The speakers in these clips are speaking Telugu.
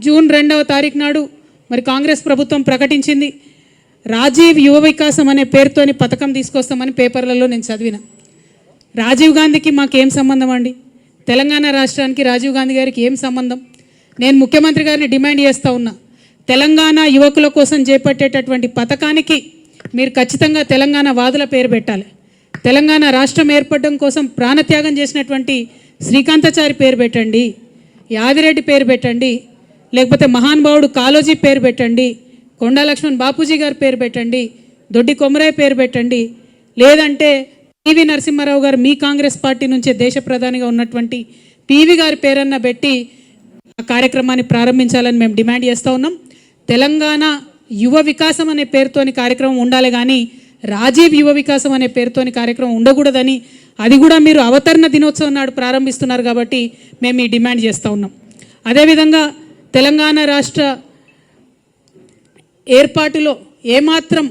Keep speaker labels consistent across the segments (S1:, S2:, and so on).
S1: జూన్ 2వ తారీఖు నాడు మరి కాంగ్రెస్ ప్రభుత్వం ప్రకటించింది. రాజీవ్ యువ వికాసం అనే పేరుతోని పథకం తీసుకొస్తామని పేపర్లలో నేను చదివిన. రాజీవ్ గాంధీకి మాకేం సంబంధం అండి? తెలంగాణ రాష్ట్రానికి రాజీవ్ గాంధీ గారికి ఏం సంబంధం? నేను ముఖ్యమంత్రి గారిని డిమాండ్ చేస్తూ ఉన్నా, తెలంగాణ యువకుల కోసం చేపట్టేటటువంటి పథకానికి మీరు ఖచ్చితంగా తెలంగాణ వాదుల పేరు పెట్టాలి. తెలంగాణ రాష్ట్రం ఏర్పడడం కోసం ప్రాణత్యాగం చేసినటువంటి శ్రీకాంతాచారి పేరు పెట్టండి, యాదిరెడ్డి పేరు పెట్టండి, లేకపోతే మహానుభావుడు కాళోజీ పేరు పెట్టండి, కొండా లక్ష్మణ్ బాపూజీ గారి పేరు పెట్టండి, దొడ్డి కొమరయ్య పేరు పెట్టండి, లేదంటే పివి నరసింహారావు గారు మీ కాంగ్రెస్ పార్టీ నుంచే దేశ ప్రధానిగా ఉన్నటువంటి పివి గారి పేరన్న పెట్టి ఆ కార్యక్రమాన్ని ప్రారంభించాలని మేము డిమాండ్ చేస్తూ ఉన్నాం. తెలంగాణ యువ వికాసం అనే పేరుతోని కార్యక్రమం ఉండాలి, కానీ రాజీవ్ యువ వికాసం అనే పేరుతోని కార్యక్రమం ఉండకూడదని, అది కూడా మీరు అవతరణ దినోత్సవం నాడు ప్రారంభిస్తున్నారు కాబట్టి మేము ఈ డిమాండ్ చేస్తూ ఉన్నాం. అదేవిధంగా తెలంగాణ రాష్ట్ర ఏర్పాటులో ఏమాత్రం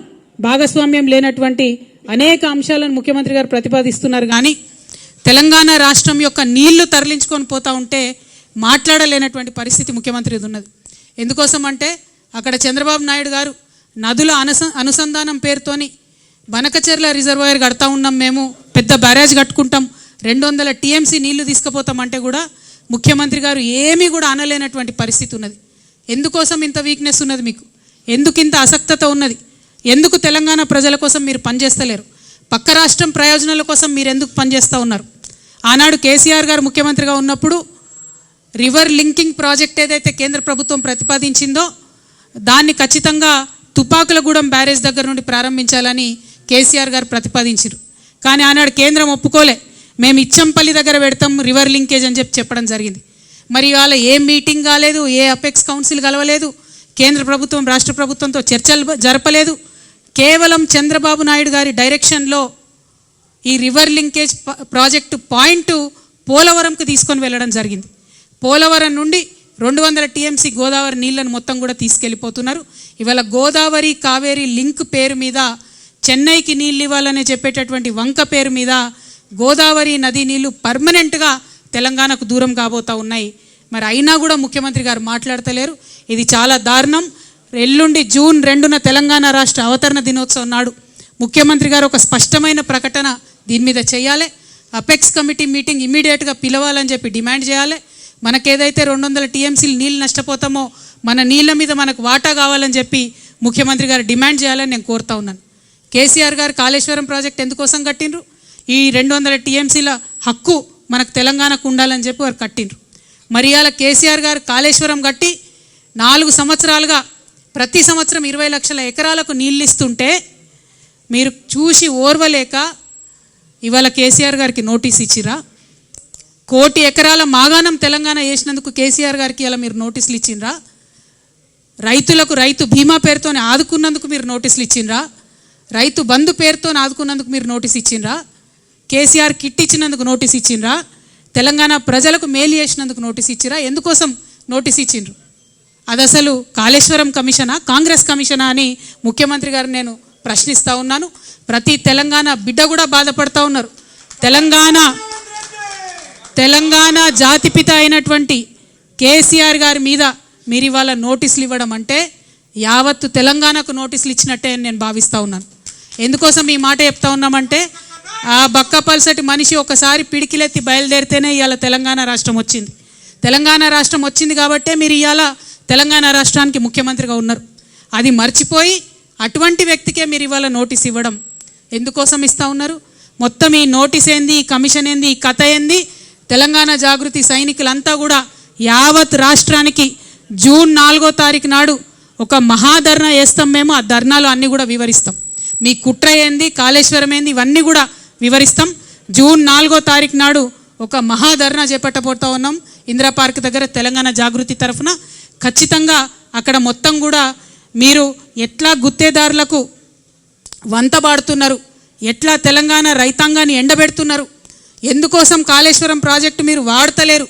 S1: భాగస్వామ్యం లేనటువంటి అనేక అంశాలను ముఖ్యమంత్రి గారు ప్రతిపాదిస్తున్నారు, కానీ తెలంగాణ రాష్ట్రం యొక్క నీళ్లు తరలించుకొని పోతూ ఉంటే మాట్లాడలేనటువంటి పరిస్థితి ముఖ్యమంత్రిది ఉన్నది. ఎందుకోసం అంటే అక్కడ చంద్రబాబు నాయుడు గారు నదుల అనుసంధానం పేరుతోని బనకచెర్ల రిజర్వాయర్ కడతా ఉన్నాం, మేము పెద్ద బ్యారేజ్ కట్టుకుంటాం, 200 TMC నీళ్లు తీసుకుపోతామంటే కూడా ముఖ్యమంత్రి గారు ఏమీ కూడా అనలేనటువంటి పరిస్థితి ఉన్నది. ఎందుకోసం ఇంత వీక్నెస్ ఉన్నది మీకు? ఎందుకు ఇంత అసక్తత ఉన్నది? ఎందుకు తెలంగాణ ప్రజల కోసం మీరు పనిచేస్తలేరు? పక్క రాష్ట్రం ప్రయోజనాల కోసం మీరు ఎందుకు పనిచేస్తూ ఉన్నారు? ఆనాడు కేసీఆర్ గారు ముఖ్యమంత్రిగా ఉన్నప్పుడు రివర్ లింకింగ్ ప్రాజెక్ట్ ఏదైతే కేంద్ర ప్రభుత్వం ప్రతిపాదించిందో దాన్ని ఖచ్చితంగా తుపాకులగూడెం బ్యారేజ్ దగ్గర నుండి ప్రారంభించాలని కేసీఆర్ గారు ప్రతిపాదించారు. కానీ ఆనాడు కేంద్రం ఒప్పుకోలే, మేము ఇచ్చంపల్లి దగ్గర పెడతాం రివర్ లింకేజ్ అని చెప్పడం జరిగింది. మరి ఇవాళ ఏ మీటింగ్ కాలేదు, ఏ అపెక్స్ కౌన్సిల్ కలవలేదు, కేంద్ర ప్రభుత్వం రాష్ట్ర ప్రభుత్వంతో చర్చలు జరపలేదు. కేవలం చంద్రబాబు నాయుడు గారి డైరెక్షన్లో ఈ రివర్ లింకేజ్ ప్రాజెక్టు పాయింట్ పోలవరంకు తీసుకొని వెళ్ళడం జరిగింది. పోలవరం నుండి 200 TMC గోదావరి నీళ్లను మొత్తం కూడా తీసుకెళ్ళిపోతున్నారు. ఇవాళ గోదావరి కావేరీ లింక్ పేరు మీద చెన్నైకి నీళ్ళు ఇవ్వాలని చెప్పేటటువంటి వంక పేరు మీద గోదావరి నది నీళ్లు పర్మనెంట్గా తెలంగాణకు దూరం కాబోతూ ఉన్నాయి. మరి అయినా కూడా ముఖ్యమంత్రి గారు మాట్లాడతలేరు. ఇది చాలా దారుణం. ఎల్లుండి జూన్ 2న తెలంగాణ రాష్ట్ర అవతరణ దినోత్సవం నాడు ముఖ్యమంత్రి గారు ఒక స్పష్టమైన ప్రకటన దీని మీద చేయాలి. అపెక్స్ కమిటీ మీటింగ్ ఇమీడియట్గా పిలవాలని చెప్పి డిమాండ్ చేయాలి. మనకేదైతే 200 TMC నీళ్ళు నష్టపోతామో మన నీళ్ళ మీద మనకు వాటా కావాలని చెప్పి ముఖ్యమంత్రి గారు డిమాండ్ చేయాలని నేను కోరుతా ఉన్నాను. కేసీఆర్ గారు కాళేశ్వరం ప్రాజెక్ట్ ఎందుకోసం కట్టిండ్రు? ఈ 200 TMCల హక్కు మనకు తెలంగాణకు ఉండాలని చెప్పి వారు కట్టిండ్రు. మరి ఇవాళ కేసీఆర్ గారు కాళేశ్వరం కట్టి 4 సంవత్సరాలుగా ప్రతి సంవత్సరం 20 లక్షల ఎకరాలకు నీళ్ళు ఇస్తుంటే మీరు చూసి ఓర్వలేక ఇవాళ కేసీఆర్ గారికి నోటీస్ ఇచ్చిరా? 1 కోటి ఎకరాల మాగాణం తెలంగాణ వేసినందుకు కేసీఆర్ గారికి ఇలా మీరు నోటీసులు ఇచ్చిండ్రా? రైతులకు రైతు బీమా పేరుతో ఆదుకున్నందుకు మీరు నోటీసులు ఇచ్చిండ్రా? రైతు బంధు పేరుతో ఆదుకున్నందుకు మీరు నోటీస్ ఇచ్చిండ్రా? కేసీఆర్ కిట్ ఇచ్చినందుకు నోటీస్ ఇచ్చిండ్రా? తెలంగాణ ప్రజలకు మేలు చేసినందుకు నోటీస్ ఇచ్చిరా? ఎందుకోసం నోటీస్ ఇచ్చిండ్రు? అది అసలు కాళేశ్వరం కమిషనా, కాంగ్రెస్ కమిషనా అని ముఖ్యమంత్రి గారు నేను ప్రశ్నిస్తూ ఉన్నాను. ప్రతి తెలంగాణ బిడ్డ కూడా బాధపడతా ఉన్నారు. తెలంగాణ జాతిపిత అయినటువంటి కేసీఆర్ గారి మీద మీరు ఇవాళ నోటీసులు ఇవ్వడం అంటే యావత్తు తెలంగాణకు నోటీసులు ఇచ్చినట్టే అని నేను భావిస్తూ ఉన్నాను. ఎందుకోసం ఈ మాట చెప్తా ఉన్నామంటే ఆ బక్కపల్సటి మనిషి ఒకసారి పిడికిలెత్తి బయలుదేరితేనే ఇవాళ తెలంగాణ రాష్ట్రం వచ్చింది. తెలంగాణ రాష్ట్రం వచ్చింది కాబట్టే మీరు ఇవాళ తెలంగాణ రాష్ట్రానికి ముఖ్యమంత్రిగా ఉన్నారు. అది మర్చిపోయి అటువంటి వ్యక్తికే మీరు ఇవాళ నోటీస్ ఇవ్వడం ఎందుకోసం ఇస్తూ ఉన్నారు? మొత్తం ఈ నోటీస్ ఏంది, ఈ కమిషన్ ఏంది, ఈ కథ ఏంది? తెలంగాణ జాగృతి సైనికులంతా కూడా యావత్ రాష్ట్రానికి జూన్ 4వ తారీఖు నాడు ఒక మహాధర్నా చేస్తాం. మేము ఆ ధర్నాలు అన్నీ కూడా వివరిస్తాం. మీ కుట్ర ఏంది, కాళేశ్వరం ఏంది, ఇవన్నీ కూడా వివరిస్తాం. జూన్ 4వ తారీఖు నాడు ఒక మహాధర్నా చేపట్టబోతా ఉన్నాం ఇందిరా పార్క్ దగ్గర తెలంగాణ జాగృతి తరఫున. ఖచ్చితంగా అక్కడ మొత్తం కూడా మీరు ఎట్లా గుత్తేదారులకు వంతబాడుతున్నారు, ఎట్లా తెలంగాణ రైతాంగాన్ని ఎండబెడుతున్నారు, ఎందుకోసం కాళేశ్వరం ప్రాజెక్టు మీరు వాడతలేరు,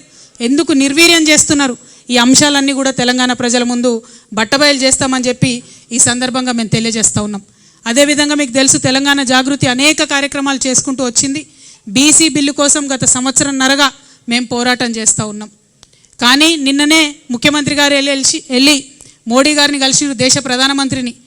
S1: ఎందుకు నిర్వీర్యం చేస్తున్నారు, ఈ అంశాలన్నీ కూడా తెలంగాణ ప్రజల ముందు బట్టబయలు చేస్తామని చెప్పి ఈ సందర్భంగా మేము తెలియజేస్తూ ఉన్నాం. అదేవిధంగా మీకు తెలుసు తెలంగాణ జాగృతి అనేక కార్యక్రమాలు చేసుకుంటూ వచ్చింది. బీసీ బిల్లు కోసం గత సంవత్సరంన్నరగా మేము పోరాటం చేస్తూ ఉన్నాం. కానీ నిన్ననే ముఖ్యమంత్రి గారు వెళ్ళి మోడీ గారిని కలిసి దేశ ప్రధానమంత్రిని